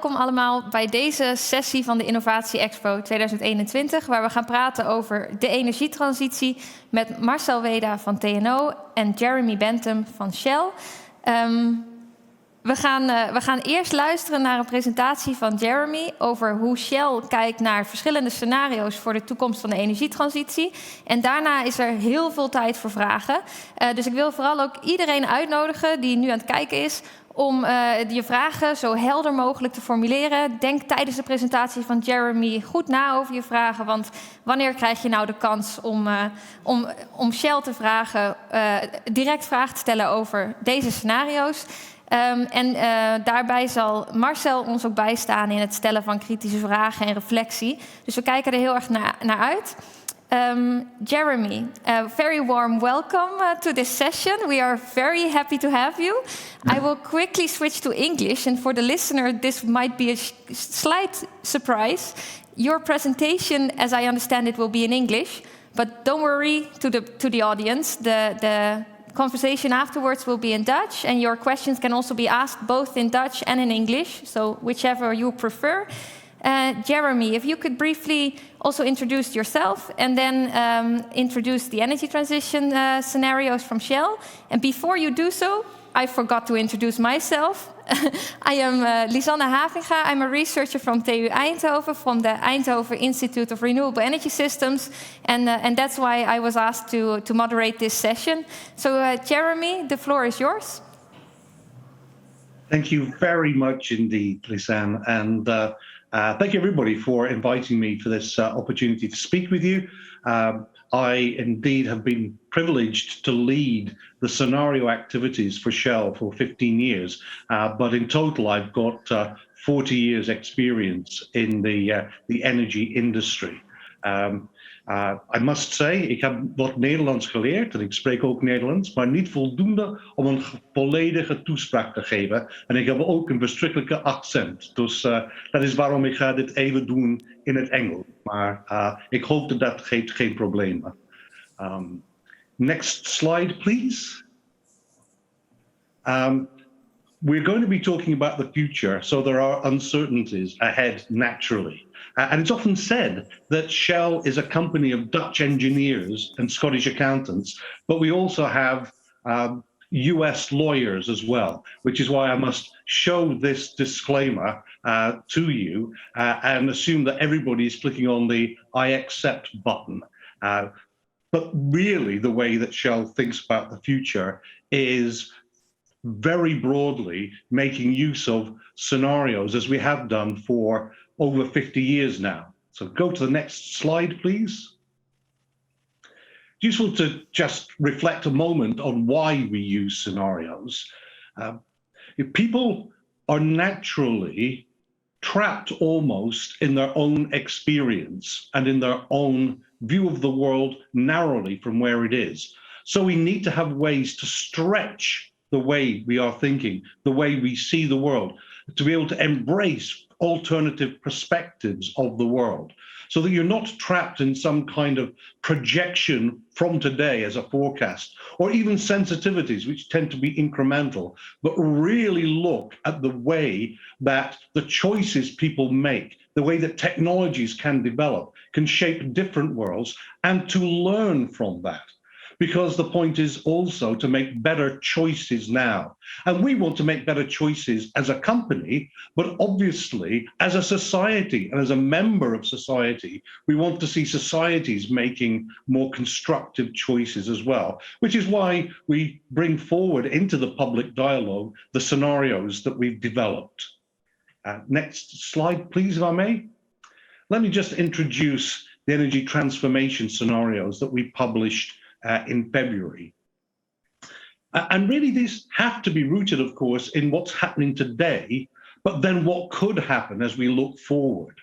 welkom allemaal bij deze sessie van de InnovatieExpo 2021... waar we gaan praten over de energietransitie met Marcel Weda van TNO en Jeremy Bentham van Shell. We gaan eerst luisteren naar een presentatie van Jeremy over hoe Shell kijkt naar verschillende scenario's voor de toekomst van de energietransitie. En daarna is er heel veel tijd voor vragen. Dus ik wil vooral ook iedereen uitnodigen die nu aan het kijken is om je vragen zo helder mogelijk te formuleren. Denk tijdens de presentatie van Jeremy goed na over je vragen. Want wanneer krijg je nou de kans om Shell te vragen, direct vragen te stellen over deze scenario's? Daarbij zal Marcel ons ook bijstaan in het stellen van kritische vragen en reflectie. Dus we kijken er heel erg naar uit. Jeremy, very warm welcome to this session. We are very happy to have you. I will quickly switch to English, and for the listener, this might be a slight surprise. Your presentation, as I understand it, will be in English, but don't worry to the audience. The conversation afterwards will be in Dutch, and your questions can also be asked both in Dutch and in English, so whichever you prefer. Jeremy, if you could briefly also introduce yourself and then introduce the energy transition scenarios from Shell. And before you do so, I forgot to introduce myself. I am Lisanne Havinga. I'm a researcher from TU Eindhoven, from the Eindhoven Institute of Renewable Energy Systems, and that's why I was asked to moderate this session. So, Jeremy, the floor is yours. Thank you very much indeed, Lisanne, and thank you everybody for inviting me for this opportunity to speak with you. I indeed have been privileged to lead the scenario activities for Shell for 15 years, but in total I've got 40 years experience in the energy industry. I must say, ik heb wat Nederlands geleerd en ik spreek ook Nederlands, maar niet voldoende om een volledige toespraak te geven. En ik heb ook een verschrikkelijke accent. Dus dat is waarom ik ga dit even doen in het Engels. Maar ik hoop dat geeft geen problemen. Next slide, please. We're going to be talking about the future, so there are uncertainties ahead naturally. And it's often said that Shell is a company of Dutch engineers and Scottish accountants, but we also have US lawyers as well, which is why I must show this disclaimer to you and assume that everybody is clicking on the I accept button. But really the way that Shell thinks about the future is very broadly making use of scenarios as we have done for over 50 years now. So go to the next slide, please. It's useful to just reflect a moment on why we use scenarios. If people are naturally trapped almost in their own experience and in their own view of the world narrowly from where it is. So we need to have ways to stretch the way we are thinking, the way we see the world, to be able to embrace alternative perspectives of the world, so that you're not trapped in some kind of projection from today as a forecast, or even sensitivities, which tend to be incremental, but really look at the way that the choices people make, the way that technologies can develop, can shape different worlds, and to learn from that. Because the point is also to make better choices now. And we want to make better choices as a company, but obviously as a society and as a member of society, we want to see societies making more constructive choices as well, which is why we bring forward into the public dialogue the scenarios that we've developed. Next slide, please, if I may. Let me just introduce the energy transformation scenarios that we published in February. And really these have to be rooted, of course, in what's happening today, but then what could happen as we look forward.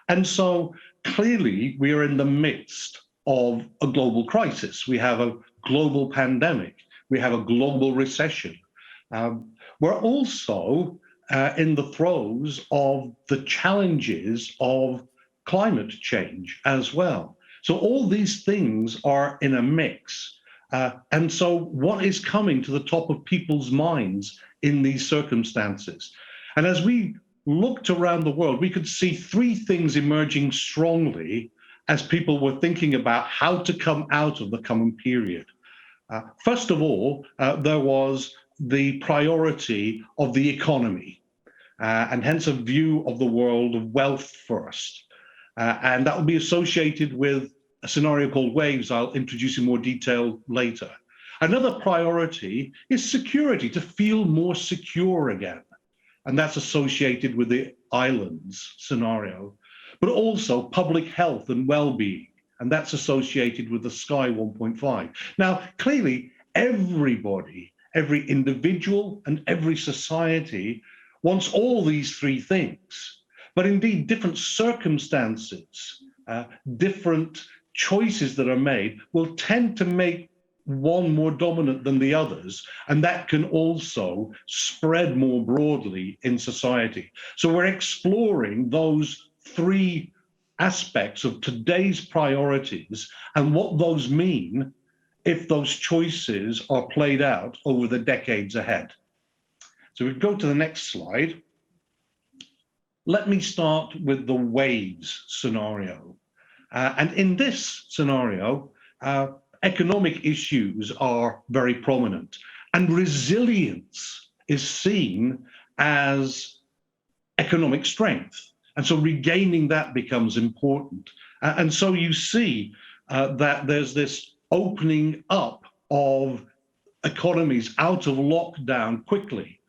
And so clearly we are in the midst of a global crisis. We have a global pandemic. We have a global recession. We're also in the throes of the challenges of climate change as well. So all these things are in a mix. And so what is coming to the top of people's minds in these circumstances? And as we looked around the world, we could see three things emerging strongly as people were thinking about how to come out of the coming period. First of all, there was the priority of the economy, and hence a view of the world of wealth first. And that will be associated with a scenario called waves I'll introduce in more detail later. Another priority is security, to feel more secure again. And that's associated with the islands scenario, but also public health and well-being. And that's associated with the Sky 1.5. Now, clearly, everybody, every individual and every society wants all these three things. But indeed, different circumstances, different choices that are made will tend to make one more dominant than the others, and that can also spread more broadly in society. So we're exploring those three aspects of today's priorities and what those mean if those choices are played out over the decades ahead. So we go to the next slide. Let me start with the waves scenario. And in this scenario, economic issues are very prominent, and resilience is seen as economic strength. And so regaining that becomes important. And so you see that there's this opening up of economies out of lockdown quickly.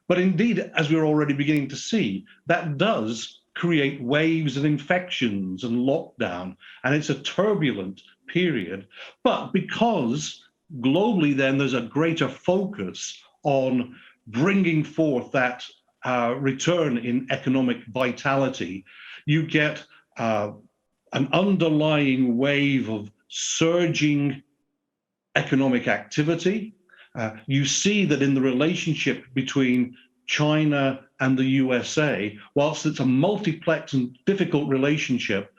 But indeed, as we're already beginning to see, that does create waves of infections and lockdown, and it's a turbulent period. But because globally then there's a greater focus on bringing forth that return in economic vitality, you get an underlying wave of surging economic activity. You see that in the relationship between China and the USA, whilst it's a multiplex and difficult relationship,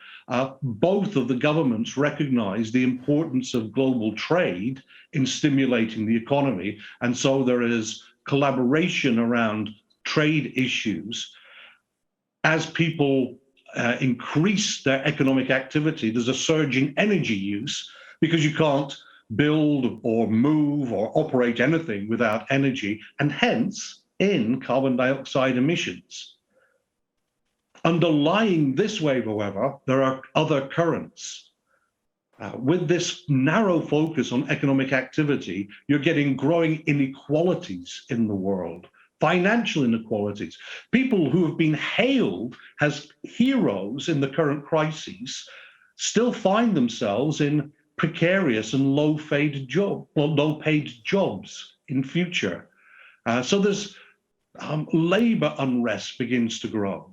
both of the governments recognize the importance of global trade in stimulating the economy. And so there is collaboration around trade issues. As people increase their economic activity, there's a surge in energy use because you can't build or move or operate anything without energy, and hence in carbon dioxide emissions. Underlying this wave, however, there are other currents. With this narrow focus on economic activity, you're getting growing inequalities in the world, financial inequalities. People who have been hailed as heroes in the current crises still find themselves in precarious and low-paid jobs in future. So there's labor unrest begins to grow.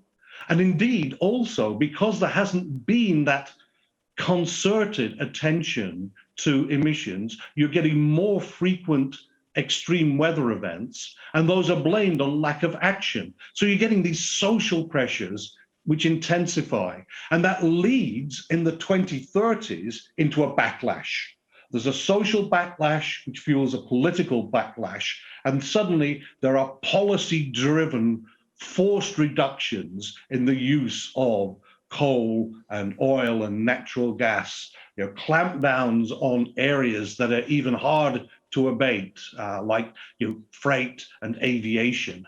And indeed, also, because there hasn't been that concerted attention to emissions, you're getting more frequent extreme weather events, and those are blamed on lack of action. So you're getting these social pressures which intensify, and that leads in the 2030s into a backlash. There's a social backlash which fuels a political backlash, and suddenly there are policy-driven forced reductions in the use of coal and oil and natural gas, clampdowns on areas that are even hard to abate, like freight and aviation.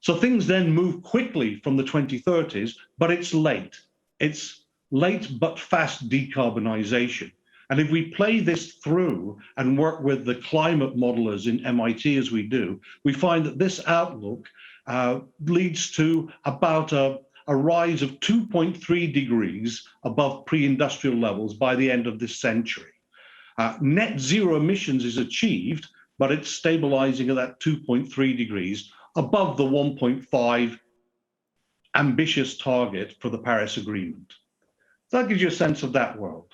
So things then move quickly from the 2030s, but it's late. It's late but fast decarbonization. And if we play this through and work with the climate modelers in MIT as we do, we find that this outlook leads to about a rise of 2.3 degrees above pre-industrial levels by the end of this century. Net zero emissions is achieved, but it's stabilizing at that 2.3 degrees above the 1.5 ambitious target for the Paris Agreement. So that gives you a sense of that world.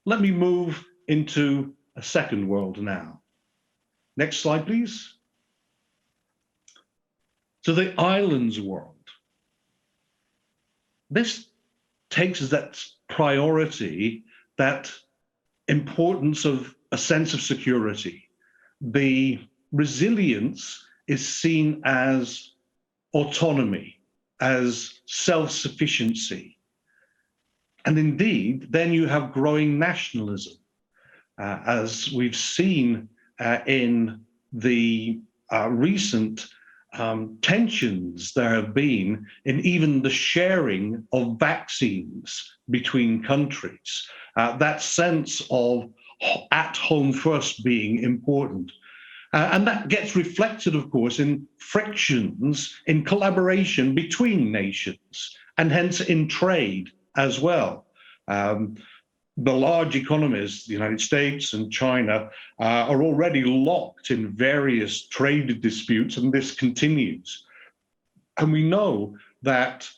Let me move into a second world now. Next slide, please. So the islands world. This takes as that priority, that importance of a sense of security. The resilience is seen as autonomy. as self-sufficiency. And indeed, then you have growing nationalism, as we've seen in the recent tensions there have been in even the sharing of vaccines between countries. That sense of at home first being important. And that gets reflected, of course, in frictions, in collaboration between nations, and hence in trade as well. The large economies, the United States and China, are already locked in various trade disputes, and this continues. And we know that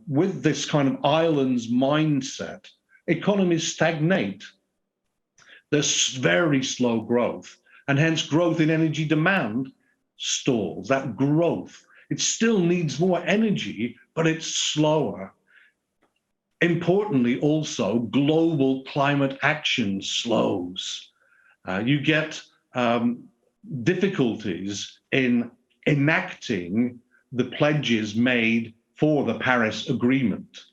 with this kind of islands mindset, economies stagnate. There's very slow growth, and hence growth in energy demand stalls. That growth, it still needs more energy, but it's slower. Importantly, also, global climate action slows. You get difficulties in enacting the pledges made for the Paris Agreement.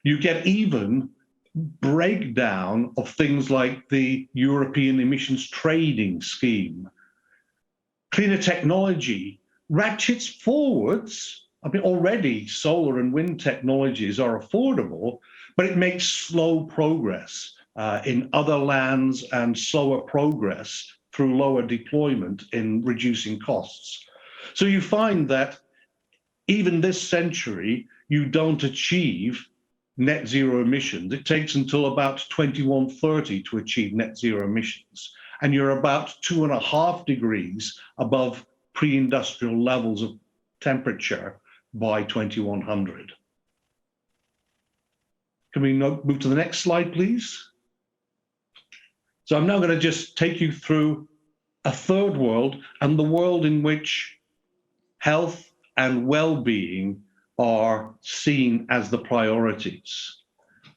You get even breakdown of things like the European Emissions Trading Scheme. Cleaner technology ratchets forwards. I mean, already solar and wind technologies are affordable, but it makes slow progress in other lands and slower progress through lower deployment in reducing costs. So you find that even this century, you don't achieve net zero emissions. It takes until about 2130 to achieve net zero emissions. And you're about 2.5 degrees above pre-industrial levels of temperature by 2100. Can we move to the next slide, please? So I'm now going to just take you through a third world, and the world in which health and well-being are seen as the priorities.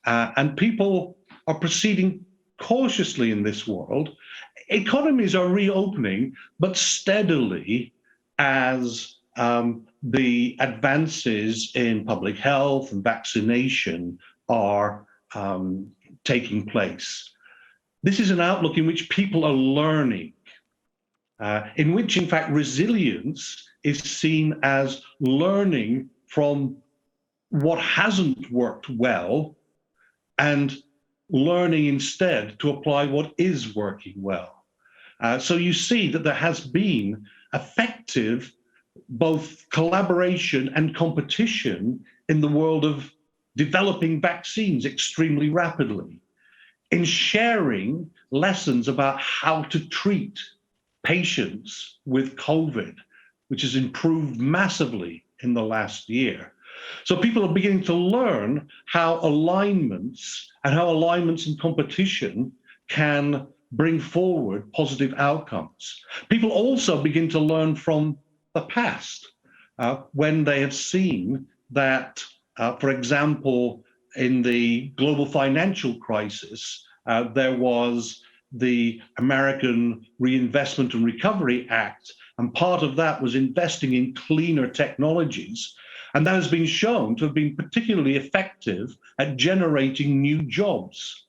And people are proceeding cautiously in this world. Economies are reopening, but steadily, as the advances in public health and vaccination are taking place. This is an outlook in which people are learning, in which, in fact, resilience is seen as learning from what hasn't worked well and learning instead to apply what is working well. So you see that there has been effective both collaboration and competition in the world of developing vaccines extremely rapidly, in sharing lessons about how to treat patients with COVID, which has improved massively in the last year. So people are beginning to learn how alignments and competition can bring forward positive outcomes. People also begin to learn from the past, when they have seen that, for example, in the global financial crisis, there was the American Reinvestment and Recovery Act, and part of that was investing in cleaner technologies. And that has been shown to have been particularly effective at generating new jobs.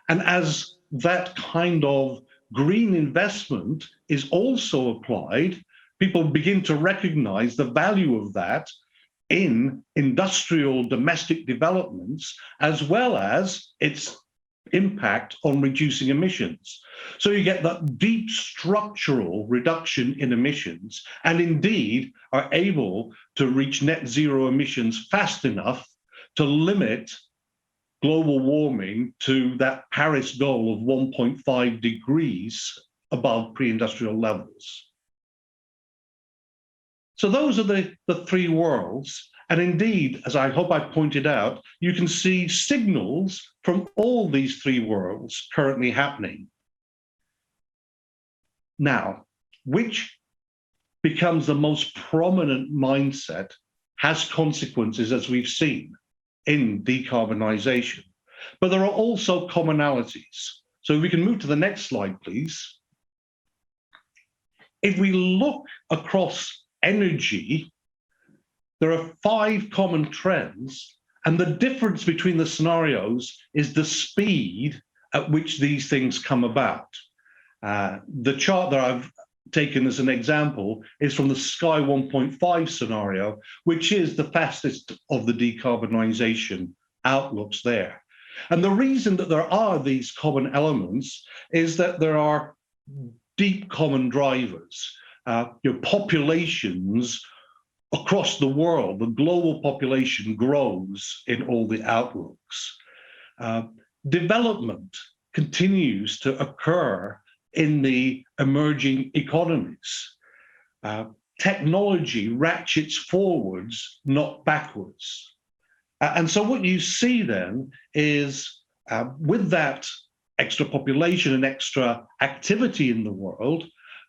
And as that kind of green investment is also applied, people begin to recognize the value of that in industrial domestic developments, as well as its impact on reducing emissions. So you get that deep structural reduction in emissions, and indeed are able to reach net zero emissions fast enough to limit global warming to that Paris goal of 1.5 degrees above pre-industrial levels. So those are the three worlds. And indeed, as I hope I pointed out, you can see signals from all these three worlds currently happening. Now, which becomes the most prominent mindset has consequences, as we've seen, in decarbonization. But there are also commonalities. So we can move to the next slide, please. If we look across energy, there are 5 common trends, and the difference between the scenarios is the speed at which these things come about. The chart that I've taken as an example is from the Sky 1.5 scenario, which is the fastest of the decarbonisation outlooks there. And the reason that there are these common elements is that there are deep common drivers. Populations across the world, the global population grows in all the outlooks. Development continues to occur in the emerging economies. Technology ratchets forwards, not backwards. And so what you see then is with that extra population and extra activity in the world,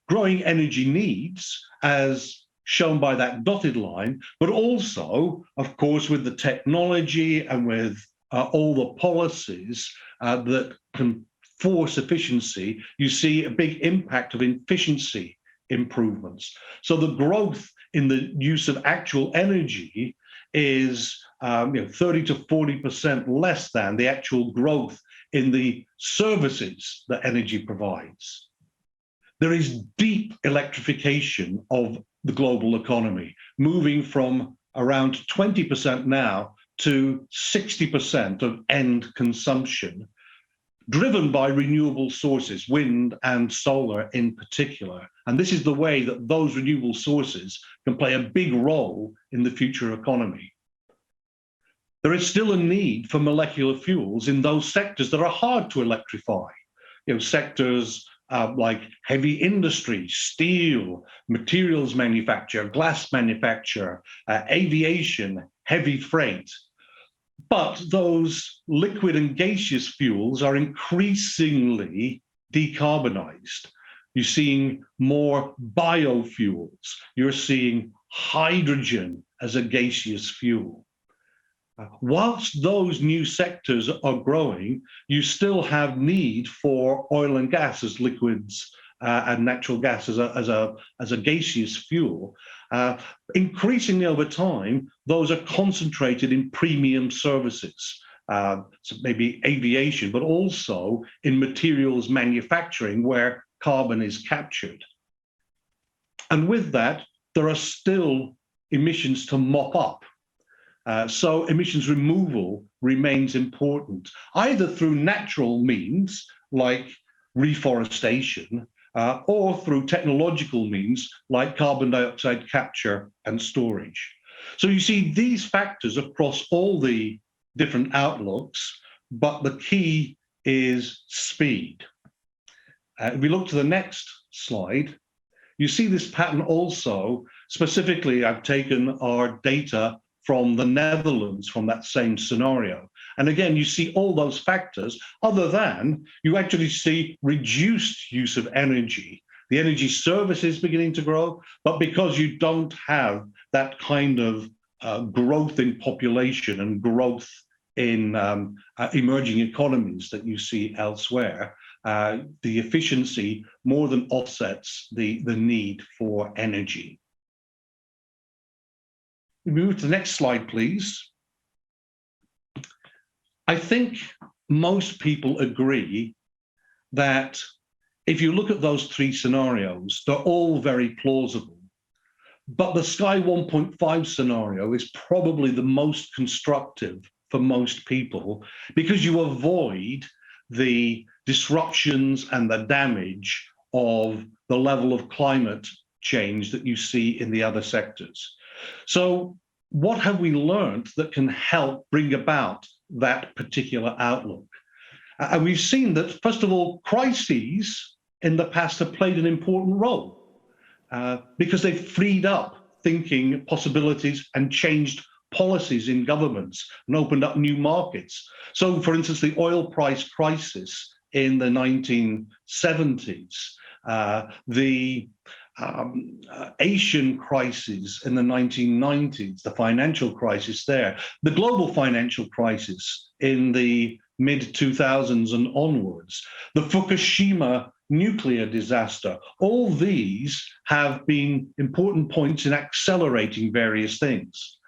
growing energy needs, as shown by that dotted line, but also, of course, with the technology and with all the policies that can force efficiency, you see a big impact of efficiency improvements. So the growth in the use of actual energy is 30 to 40% less than the actual growth in the services that energy provides. There is deep electrification of the global economy, moving from around 20% now to 60% of end consumption, driven by renewable sources, wind and solar in particular. And this is the way that those renewable sources can play a big role in the future economy. There is still a need for molecular fuels in those sectors that are hard to electrify. Sectors like heavy industry, steel, materials manufacture, glass manufacture, aviation, heavy freight. But those liquid and gaseous fuels are increasingly decarbonized. You're seeing more biofuels. You're seeing hydrogen as a gaseous fuel. Whilst those new sectors are growing, you still have need for oil and gas as liquids and natural gas as a gaseous fuel. Increasingly over time, those are concentrated in premium services, so maybe aviation, but also in materials manufacturing where carbon is captured. And with that, there are still emissions to mop up. So emissions removal remains important, either through natural means like reforestation or through technological means like carbon dioxide capture and storage. So you see these factors across all the different outlooks, but the key is speed. If we look to the next slide, you see this pattern also. Specifically, I've taken our data from the Netherlands from that same scenario. And again, you see all those factors, other than you actually see reduced use of energy. The energy service is beginning to grow, but because you don't have that kind of growth in population and growth in emerging economies that you see elsewhere, the efficiency more than offsets the need for energy. We move to the next slide, please. I think most people agree that if you look at those 3 scenarios, they're all very plausible. But the Sky 1.5 scenario is probably the most constructive for most people because you avoid the disruptions and the damage of the level of climate change that you see in the other sectors. So what have we learned that can help bring about that particular outlook? And we've seen that, first of all, crises in the past have played an important role because they've freed up thinking possibilities and changed policies in governments and opened up new markets. So, for instance, the oil price crisis in the 1970s, the Asian crisis in the 1990s, the financial crisis there, the global financial crisis in the mid-2000s and onwards, the Fukushima nuclear disaster, all these have been important points in accelerating various things.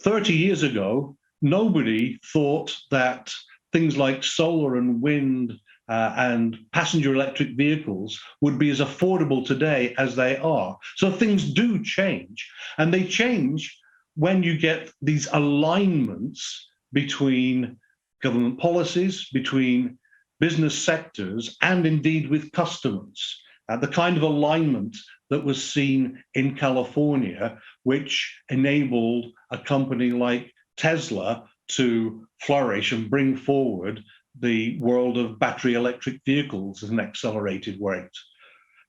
30 years ago, nobody thought that things like solar and wind and passenger electric vehicles would be as affordable today as they are. So things do change, and they change when you get these alignments between government policies, between business sectors, and indeed with customers. The kind of alignment that was seen in California, which enabled a company like Tesla to flourish and bring forward the world of battery electric vehicles at an accelerated rate.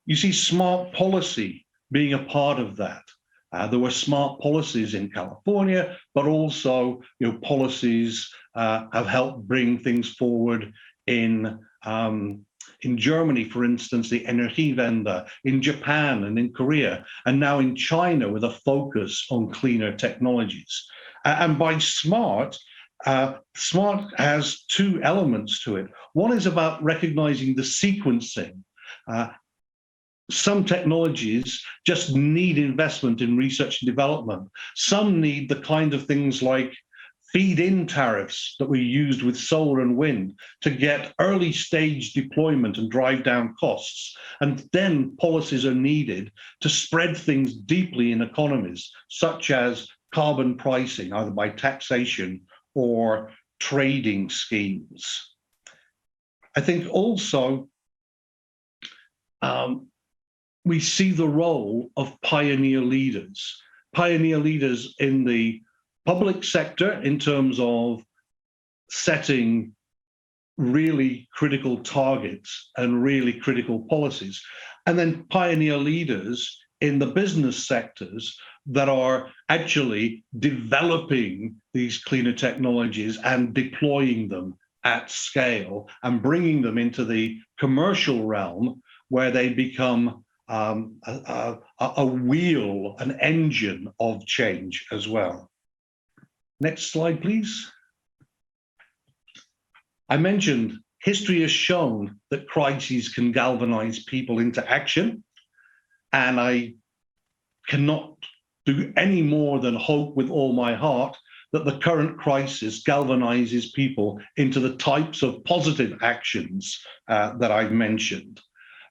You see smart policy being a part of that. There were smart policies in California, but also policies have helped bring things forward in Germany, for instance, the Energiewende, in Japan and in Korea, and now in China with a focus on cleaner technologies. And by smart, smart has two elements to it. One is about recognizing the sequencing. Some technologies just need investment in research and development. Some need the kind of things like feed-in tariffs that we used with solar and wind to get early stage deployment and drive down costs. And then policies are needed to spread things deeply in economies, such as carbon pricing, either by taxation or trading schemes. I think also we see the role of pioneer leaders in the public sector in terms of setting really critical targets and really critical policies, and then pioneer leaders in the business sectors that are actually developing these cleaner technologies and deploying them at scale and bringing them into the commercial realm where they become a wheel, an engine of change as well. Next slide, please. I mentioned history has shown that crises can galvanize people into action, and I cannot do any more than hope with all my heart that the current crisis galvanizes people into the types of positive actions that I've mentioned.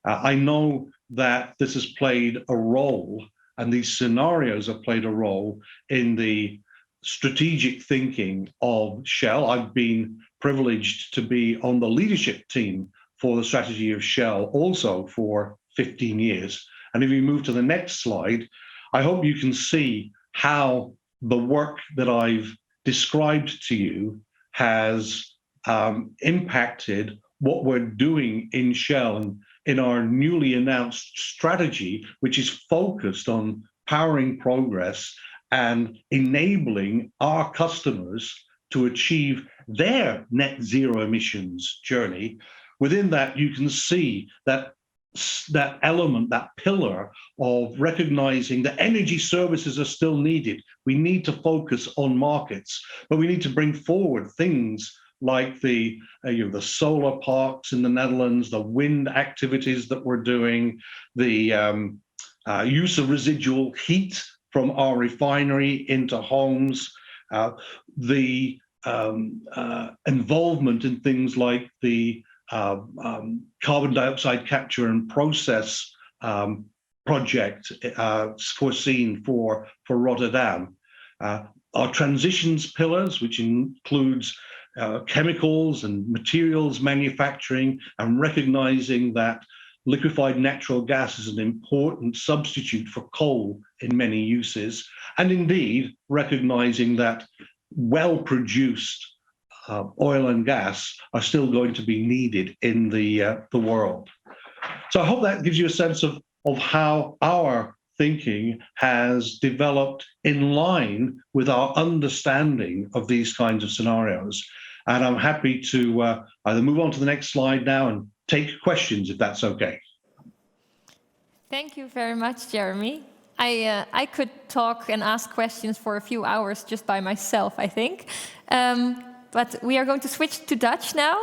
I know that this has played a role, and these scenarios have played a role in the strategic thinking of Shell. I've been privileged to be on the leadership team for the strategy of Shell also for 15 years. And if you move to the next slide, I hope you can see how the work that I've described to you has impacted what we're doing in Shell and in our newly announced strategy, which is focused on powering progress and enabling our customers to achieve their net zero emissions journey. Within that, you can see that element, that pillar of recognizing that energy services are still needed. We need to focus on markets, but we need to bring forward things like the solar parks in the Netherlands, the wind activities that we're doing, the use of residual heat from our refinery into homes, the involvement in things like the carbon dioxide capture and process project foreseen for Rotterdam. Our transitions pillars, which includes chemicals and materials manufacturing, and recognizing that liquefied natural gas is an important substitute for coal in many uses, and indeed recognizing that well-produced oil and gas are still going to be needed in the world. So I hope that gives you a sense of how our thinking has developed in line with our understanding of these kinds of scenarios. And I'm happy to either move on to the next slide now and take questions, if that's okay. Thank you very much, Jeremy. I could talk and ask questions for a few hours just by myself, I think. but we are going to switch to Dutch now.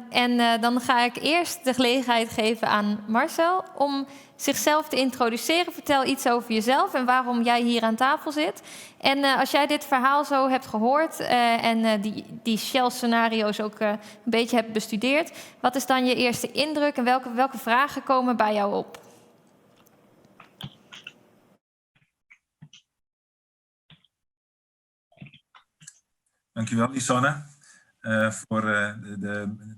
En dan ga ik eerst de gelegenheid geven aan Marcel om zichzelf te introduceren. Vertel iets over jezelf en waarom jij hier aan tafel zit. En als jij dit verhaal zo hebt gehoord en die Shell-scenario's ook een beetje hebt bestudeerd, wat is dan je eerste indruk en welke vragen komen bij jou op? Dankjewel, Lisanne, voor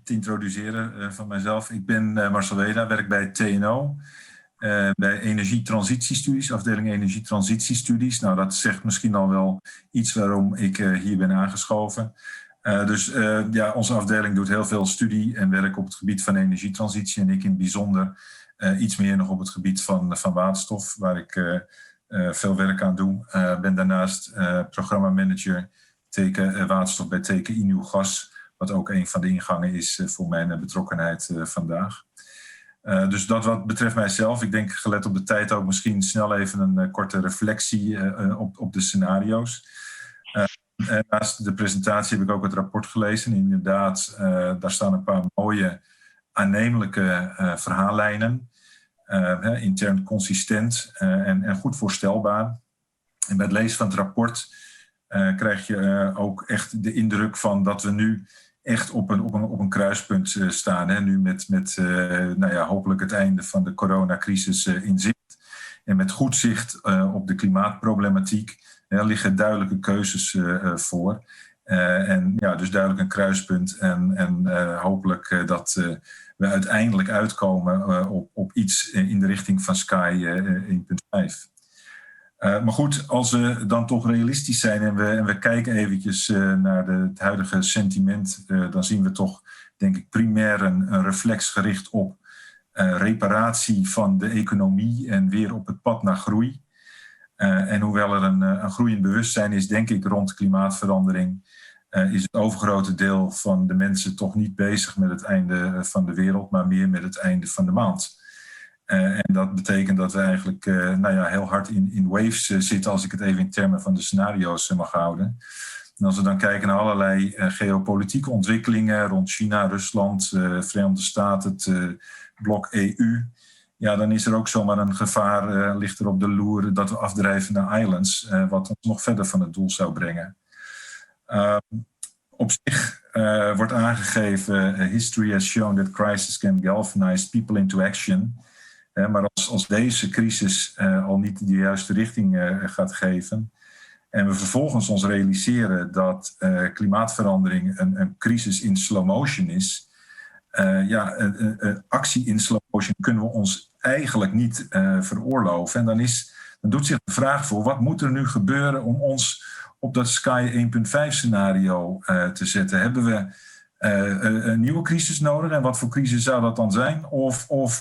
te introduceren van mijzelf. Ik ben Marcel Weda, werk bij TNO, bij Energietransitiestudies, afdeling Energietransitiestudies. Nou, dat zegt misschien al wel iets waarom ik hier ben aangeschoven. Onze afdeling doet heel veel studie en werk op het gebied van energietransitie en ik in het bijzonder iets meer nog op het gebied van waterstof, waar ik veel werk aan doe. Ben daarnaast programmamanager waterstof bij TKI Nieuw Gas, wat ook een van de ingangen is voor mijn betrokkenheid vandaag. Dus dat wat betreft mijzelf. Ik denk, gelet op de tijd ook misschien snel even een korte reflectie op de scenario's. Naast de presentatie heb ik ook het rapport gelezen. Inderdaad, daar staan een paar mooie, aannemelijke verhaallijnen. Intern consistent en goed voorstelbaar. En bij het lezen van het rapport krijg je ook echt de indruk van dat we nu echt op een kruispunt staan. Hè? Nu met hopelijk het einde van de coronacrisis in zicht. En met goed zicht op de klimaatproblematiek liggen duidelijke keuzes voor. Dus duidelijk een kruispunt. En hopelijk dat we uiteindelijk uitkomen op iets in de richting van Sky 1.5. Maar goed, als we dan toch realistisch zijn en we kijken eventjes naar het huidige sentiment, dan zien we toch, denk ik, primair een reflex gericht op reparatie van de economie en weer op het pad naar groei. En hoewel er een groeiend bewustzijn is, denk ik, rond klimaatverandering, is het overgrote deel van de mensen toch niet bezig met het einde van de wereld, maar meer met het einde van de maand. En dat betekent dat we eigenlijk heel hard in waves zitten, als ik het even in termen van de scenario's mag houden. En als we dan kijken naar allerlei geopolitieke ontwikkelingen rond China, Rusland, Verenigde Staten, het blok EU, ja, dan is er ook zomaar een gevaar, ligt er op de loer, dat we afdrijven naar islands, wat ons nog verder van het doel zou brengen. Op zich wordt aangegeven, history has shown that crisis can galvanize people into action. Maar als deze crisis al niet de juiste richting gaat geven en we vervolgens ons realiseren dat klimaatverandering een crisis in slow motion is, actie in slow motion kunnen we ons eigenlijk niet veroorloven. En dan doet zich de vraag voor, wat moet er nu gebeuren om ons op dat Sky 1.5 scenario te zetten? Hebben we een nieuwe crisis nodig? En wat voor crisis zou dat dan zijn?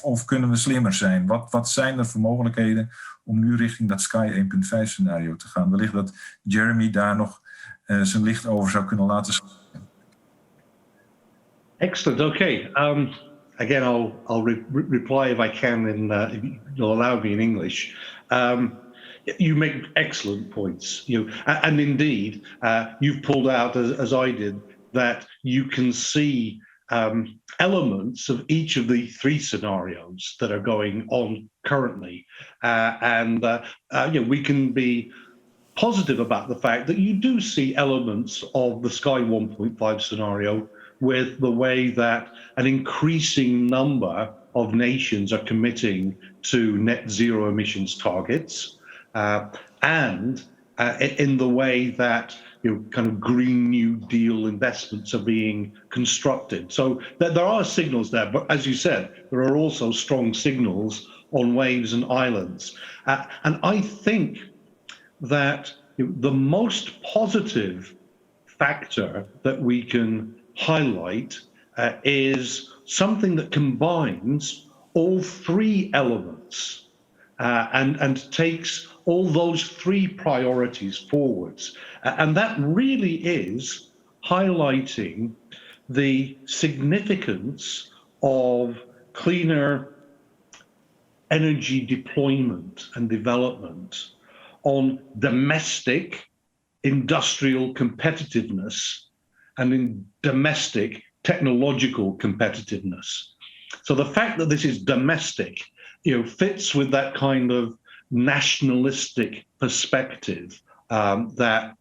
Of kunnen we slimmer zijn? Wat zijn er voor mogelijkheden om nu richting dat Sky 1.5 scenario te gaan? Wellicht dat Jeremy daar nog zijn licht over zou kunnen laten schijnen. Excellent. Okay. Again, I'll reply if I can if you'll allow me in English. You make excellent points. And indeed, you've pulled out, as I did, that you can see elements of each of the three scenarios that are going on currently. We can be positive about the fact that you do see elements of the Sky 1.5 scenario with the way that an increasing number of nations are committing to net zero emissions targets, and in the way that kind of Green New Deal investments are being constructed. So there are signals there, but as you said, there are also strong signals on waves and islands. And I think that the most positive factor that we can highlight is something that combines all three elements and takes all those three priorities forwards. And that really is highlighting the significance of cleaner energy deployment and development on domestic industrial competitiveness and in domestic technological competitiveness. So the fact that this is domestic, fits with that kind of nationalistic perspective that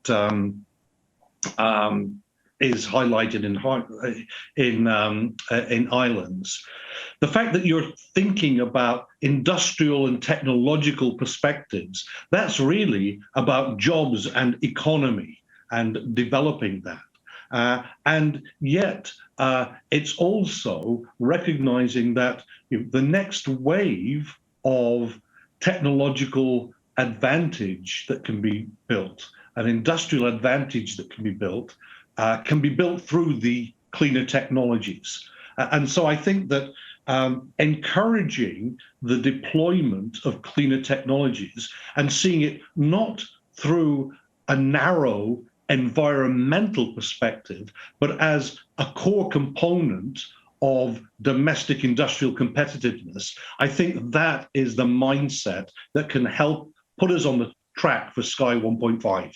is highlighted in islands. The fact that you're thinking about industrial and technological perspectives, that's really about jobs and economy and developing that. And yet it's also recognizing that the next wave of technological advantage that can be built, an industrial advantage that can be built through the cleaner technologies. And so I think that encouraging the deployment of cleaner technologies and seeing it not through a narrow environmental perspective, but as a core component of domestic industrial competitiveness, I think that is the mindset that can help put us on the track for Sky 1.5.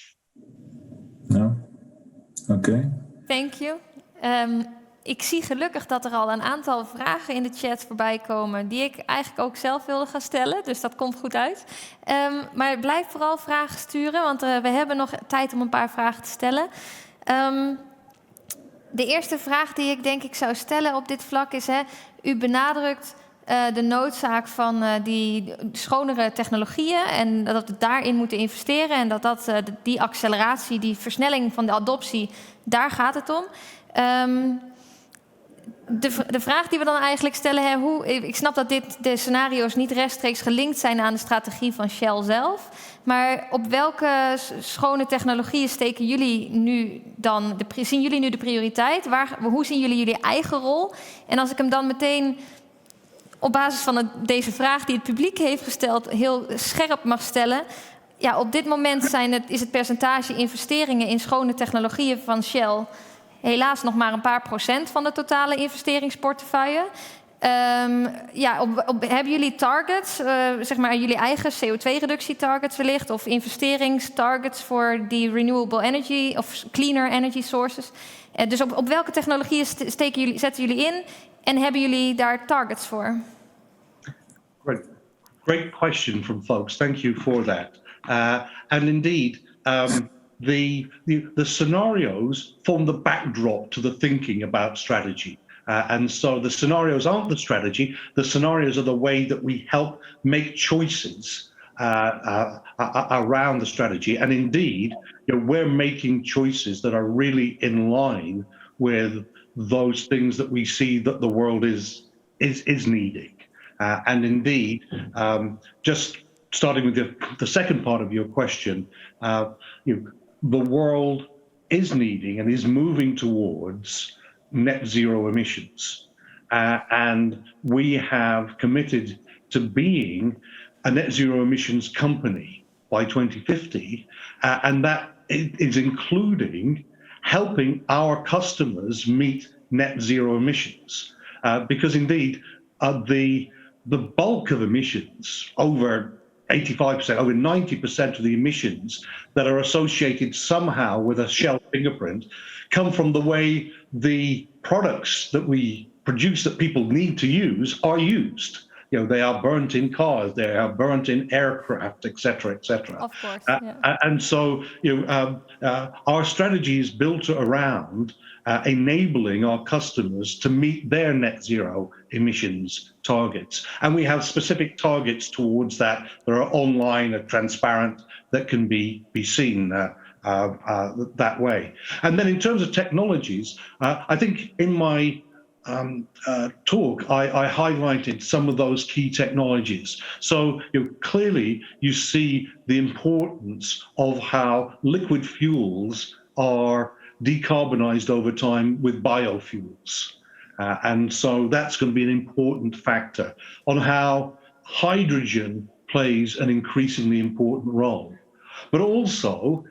No. Oké. Thank you. Ik zie gelukkig dat er al een aantal vragen in de chat voorbij komen die ik eigenlijk ook zelf wilde gaan stellen. Dus dat komt goed uit. Maar blijf vooral vragen sturen, want we hebben nog tijd om een paar vragen te stellen. De eerste vraag die ik denk ik zou stellen op dit vlak is, u benadrukt de noodzaak van die schonere technologieën en dat we daarin moeten investeren en dat die acceleratie, die versnelling van de adoptie, daar gaat het om. De vraag die we dan eigenlijk stellen, ik snap dat de scenario's niet rechtstreeks gelinkt zijn aan de strategie van Shell zelf, maar op welke schone technologieën steken jullie nu dan, zien jullie nu de prioriteit? Hoe zien jullie eigen rol? En als ik hem dan meteen op basis van deze vraag die het publiek heeft gesteld heel scherp mag stellen. Ja, op dit moment is het percentage investeringen in schone technologieën van Shell helaas nog maar een paar procent van de totale investeringsportefeuille. Hebben jullie targets, zeg maar jullie eigen CO2-reductietargets wellicht, of investeringstargets voor die renewable energy of cleaner energy sources? Dus op welke technologieën zetten jullie in en hebben jullie daar targets voor? Great question from folks. Thank you for that. And indeed, the scenarios form the backdrop to the thinking about strategy. And so the scenarios aren't the strategy. The scenarios are the way that we help make choices around the strategy. And indeed, we're making choices that are really in line with those things that we see that the world is needing. And indeed, just starting with the second part of your question, the world is needing and is moving towards net zero emissions. And we have committed to being a net zero emissions company by 2050. And that is including helping our customers meet net zero emissions. Because indeed, the bulk of emissions, over 85%, over 90% of the emissions that are associated somehow with a Shell fingerprint come from the way the products that we produce that people need to use are used. They are burnt in cars, they are burnt in aircraft, etc., etc. Of course, yeah. And so, our strategy is built around enabling our customers to meet their net zero emissions targets. And we have specific targets towards that are online, are transparent, that can be seen that way. And then in terms of technologies, I think in my talk, I highlighted some of those key technologies. So clearly you see the importance of how liquid fuels are decarbonized over time with biofuels. And so that's going to be an important factor on how hydrogen plays an increasingly important role. But also,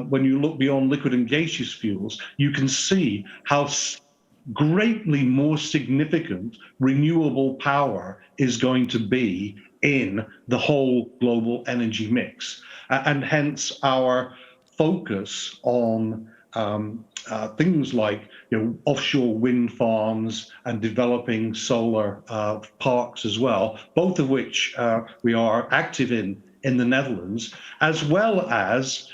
when you look beyond liquid and gaseous fuels, you can see how greatly more significant renewable power is going to be in the whole global energy mix. And hence our focus on things like offshore wind farms and developing solar parks as well, both of which we are active in the Netherlands, as well as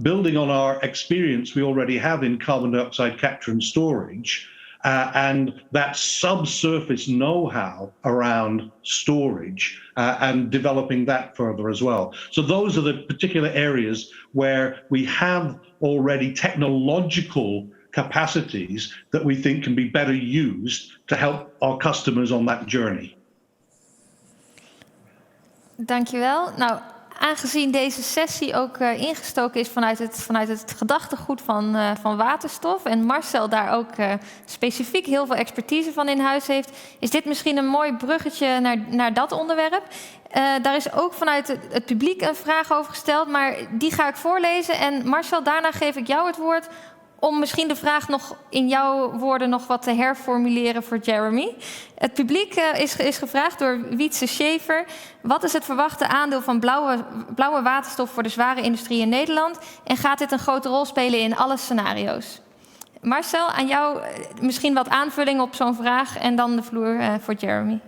building on our experience we already have in carbon dioxide capture and storage, and that subsurface know-how around storage and developing that further as well. So those are the particular areas where we have already technological capacities that we think can be better used to help our customers on that journey. Dankjewel. Nou, aangezien deze sessie ook ingestoken is vanuit het gedachtegoed van waterstof en Marcel daar ook specifiek heel veel expertise van in huis heeft, is dit misschien een mooi bruggetje naar dat onderwerp. Daar is ook vanuit het publiek een vraag over gesteld, maar die ga ik voorlezen. En Marcel, daarna geef ik jou het woord om misschien de vraag nog in jouw woorden nog wat te herformuleren voor Jeremy. Het publiek is gevraagd door Wietse Schaefer. Wat is het verwachte aandeel van blauwe waterstof voor de zware industrie in Nederland? En gaat dit een grote rol spelen in alle scenario's? Marcel, aan jou misschien wat aanvulling op zo'n vraag en dan de vloer voor Jeremy.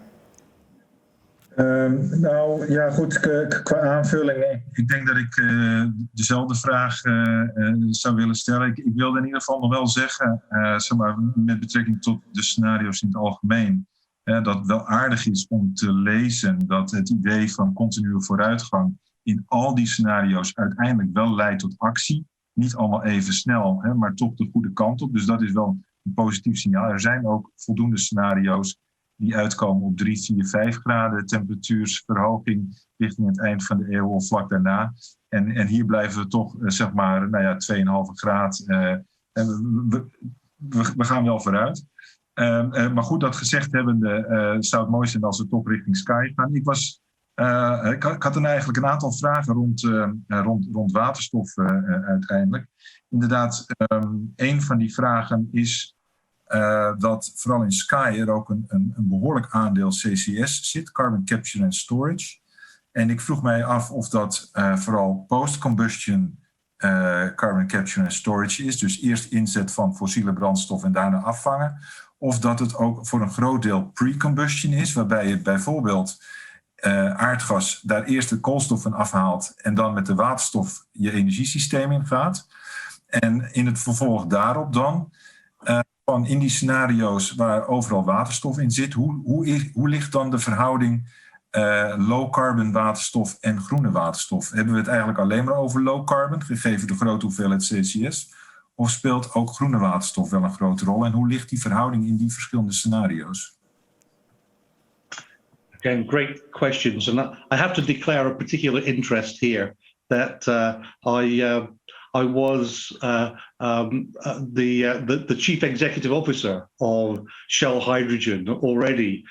Nou ja, goed, qua aanvulling. Ik denk dat ik dezelfde vraag zou willen stellen. Ik wilde in ieder geval nog wel zeggen, zeg maar, met betrekking tot de scenario's in het algemeen, dat het wel aardig is om te lezen dat het idee van continue vooruitgang in al die scenario's uiteindelijk wel leidt tot actie. Niet allemaal even snel, maar toch de goede kant op. Dus dat is wel een positief signaal. Er zijn ook voldoende scenario's die uitkomen op 3, 4, 5 graden temperatuursverhoging richting het eind van de eeuw of vlak daarna. En hier blijven we toch, zeg maar, 2,5 graad. We gaan wel vooruit. Maar goed, dat gezegd hebbende zou het mooi zijn als we toch richting sky gaan. Ik had dan eigenlijk een aantal vragen rond waterstof uiteindelijk. Inderdaad, een van die vragen is dat vooral in Sky er ook een behoorlijk aandeel CCS zit, Carbon Capture and Storage. En ik vroeg mij af of dat vooral post-combustion carbon capture and storage is, dus eerst inzet van fossiele brandstof en daarna afvangen, of dat het ook voor een groot deel pre-combustion is, waarbij je bijvoorbeeld aardgas daar eerst de koolstof van afhaalt en dan met de waterstof je energiesysteem ingaat. En in het vervolg daarop dan van in die scenario's waar overal waterstof in zit, hoe ligt dan de verhouding low carbon waterstof en groene waterstof? Hebben we het eigenlijk alleen maar over low carbon, gegeven de grote hoeveelheid CCS? Of speelt ook groene waterstof wel een grote rol? En hoe ligt die verhouding in die verschillende scenario's? Again, great questions. And I have to declare a particular interest here that I was the chief executive officer of Shell Hydrogen already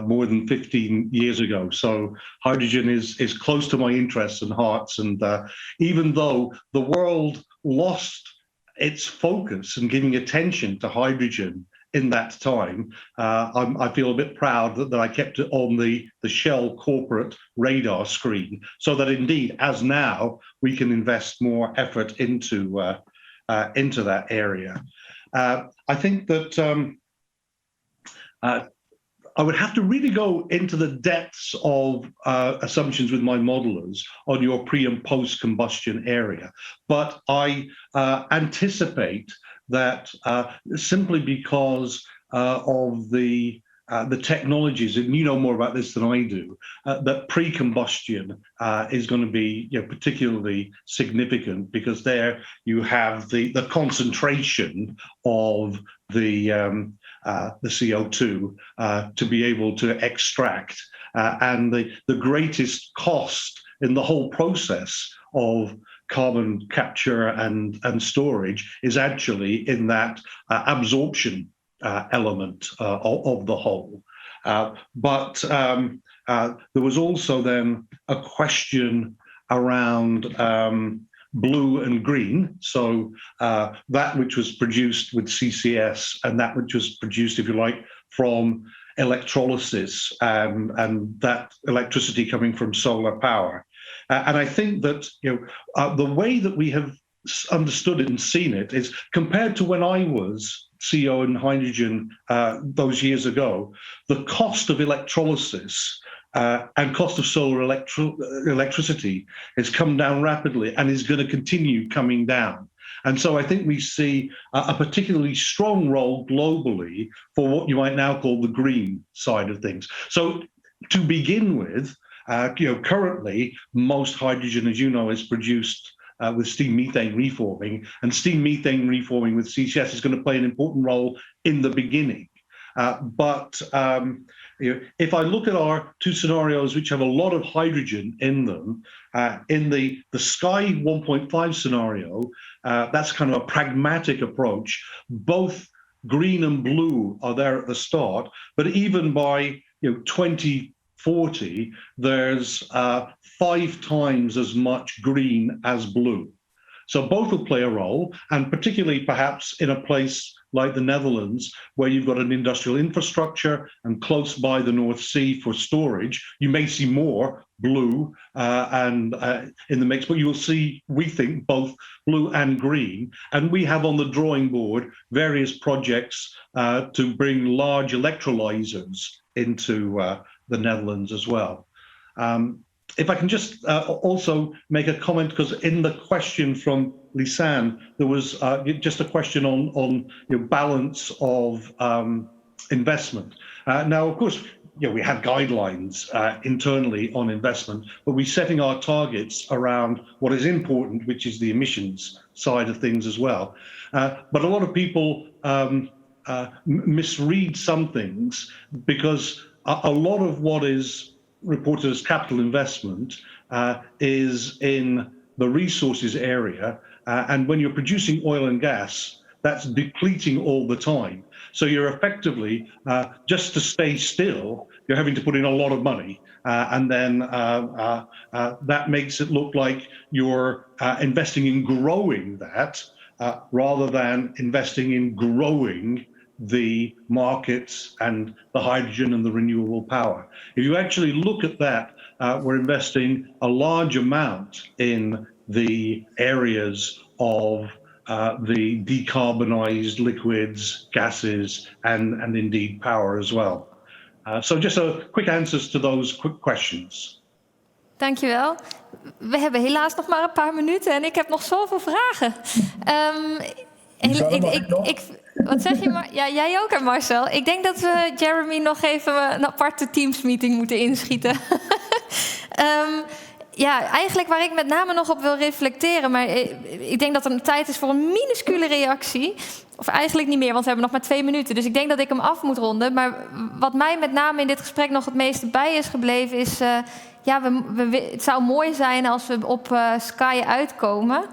more than 15 years ago. So hydrogen is close to my interests and hearts. And even though the world lost its focus and giving attention to hydrogen in that time, I feel a bit proud that I kept it on the Shell corporate radar screen, so that indeed, as now, we can invest more effort into that area. I think that I would have to really go into the depths of assumptions with my modelers on your pre and post combustion area, but I anticipate that simply because of the technologies, and you know more about this than I do, that pre-combustion is going to be particularly significant, because there you have the concentration of the CO2 to be able to extract, and the greatest cost in the whole process of carbon capture and storage is actually in that absorption element of the whole. But there was also then a question around blue and green. So that which was produced with CCS and that which was produced, if you like, from electrolysis, and that electricity coming from solar power. And I think that the way that we have understood it and seen it is, compared to when I was CEO in hydrogen those years ago, the cost of electrolysis and cost of solar electricity has come down rapidly and is going to continue coming down. And so I think we see a particularly strong role globally for what you might now call the green side of things. So to begin with, currently most hydrogen, as you know, is produced with steam methane reforming, and steam methane reforming with CCS is going to play an important role in the beginning. But if I look at our two scenarios, which have a lot of hydrogen in them, in the Sky 1.5 scenario, that's kind of a pragmatic approach. Both green and blue are there at the start, but even by 2040, there's 5 times as much green as blue. So both will play a role, and particularly perhaps in a place like the Netherlands, where you've got an industrial infrastructure and close by the North Sea for storage, you may see more blue and in the mix, but you will see, we think, both blue and green. And we have on the drawing board various projects to bring large electrolyzers into the Netherlands as well. If I can just also make a comment, because in the question from Lisanne, there was just a question on balance of investment. Now, of course, we have guidelines internally on investment, but we're setting our targets around what is important, which is the emissions side of things as well. But a lot of people misread some things, because a lot of what is reported as capital investment is in the resources area, and when you're producing oil and gas, that's depleting all the time. So you're effectively, just to stay still, you're having to put in a lot of money, and then that makes it look like you're investing in growing that rather than investing in growing the markets and the hydrogen and the renewable power. If you actually look at that, we're investing a large amount in the areas of the decarbonized liquids, gases, and indeed power as well. So just a quick answers to those quick questions. Dankjewel. We hebben helaas nog maar een paar minuten en ik heb nog zoveel vragen. Wat zeg je, ja, jij ook, Marcel. Ik denk dat we Jeremy nog even een aparte Teams-meeting moeten inschieten. Ja, eigenlijk waar ik met name nog op wil reflecteren, maar ik denk dat er een tijd is voor een minuscule reactie. Of eigenlijk niet meer, want we hebben nog maar 2 minuten. Dus ik denk dat ik hem af moet ronden. Maar wat mij met name in dit gesprek nog het meeste bij is gebleven is... het zou mooi zijn als we op Sky uitkomen.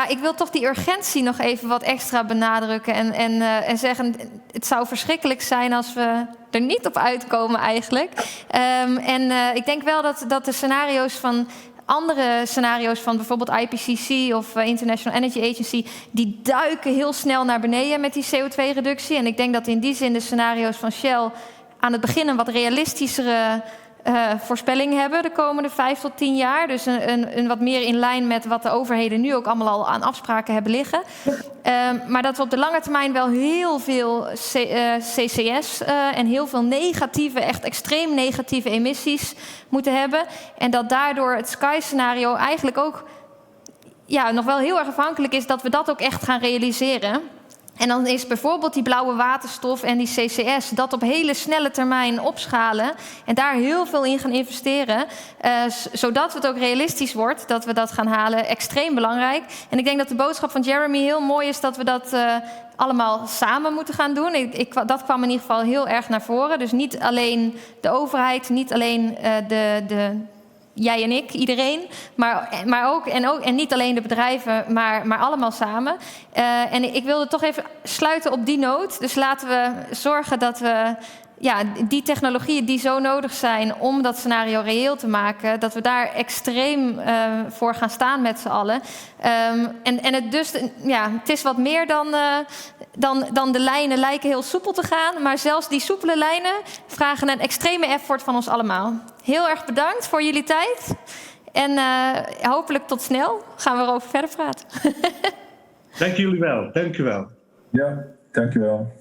Ik wil toch die urgentie nog even wat extra benadrukken. En zeggen, het zou verschrikkelijk zijn als we er niet op uitkomen eigenlijk. Ik denk wel dat de scenario's van... Andere scenario's van bijvoorbeeld IPCC of International Energy Agency... die duiken heel snel naar beneden met die CO2-reductie. En ik denk dat in die zin de scenario's van Shell... aan het begin een wat realistischere voorspelling hebben... de komende 5 tot 10 jaar. Dus een wat meer in lijn met wat de overheden nu ook allemaal al aan afspraken hebben liggen. Maar dat we op de lange termijn wel heel veel CCS... en heel veel negatieve, echt extreem negatieve emissies moeten hebben. En dat daardoor het Sky-scenario eigenlijk ook... nog wel heel erg afhankelijk is dat we dat ook echt gaan realiseren... En dan is bijvoorbeeld die blauwe waterstof en die CCS... dat op hele snelle termijn opschalen... en daar heel veel in gaan investeren... zodat het ook realistisch wordt dat we dat gaan halen. Extreem belangrijk. En ik denk dat de boodschap van Jeremy heel mooi is... dat we dat allemaal samen moeten gaan doen. Dat kwam in ieder geval heel erg naar voren. Dus niet alleen de overheid, niet alleen jij en ik, iedereen, maar ook en niet alleen de bedrijven, maar allemaal samen. En ik wilde toch even sluiten op die noot. Dus laten we zorgen dat we die technologieën die zo nodig zijn om dat scenario reëel te maken, dat we daar extreem voor gaan staan met z'n allen. Het is wat meer dan de lijnen lijken heel soepel te gaan, maar zelfs die soepele lijnen vragen een extreme effort van ons allemaal. Heel erg bedankt voor jullie tijd. En hopelijk tot snel gaan we erover verder praten. Dank jullie wel. Dank u wel. Ja, dankjewel.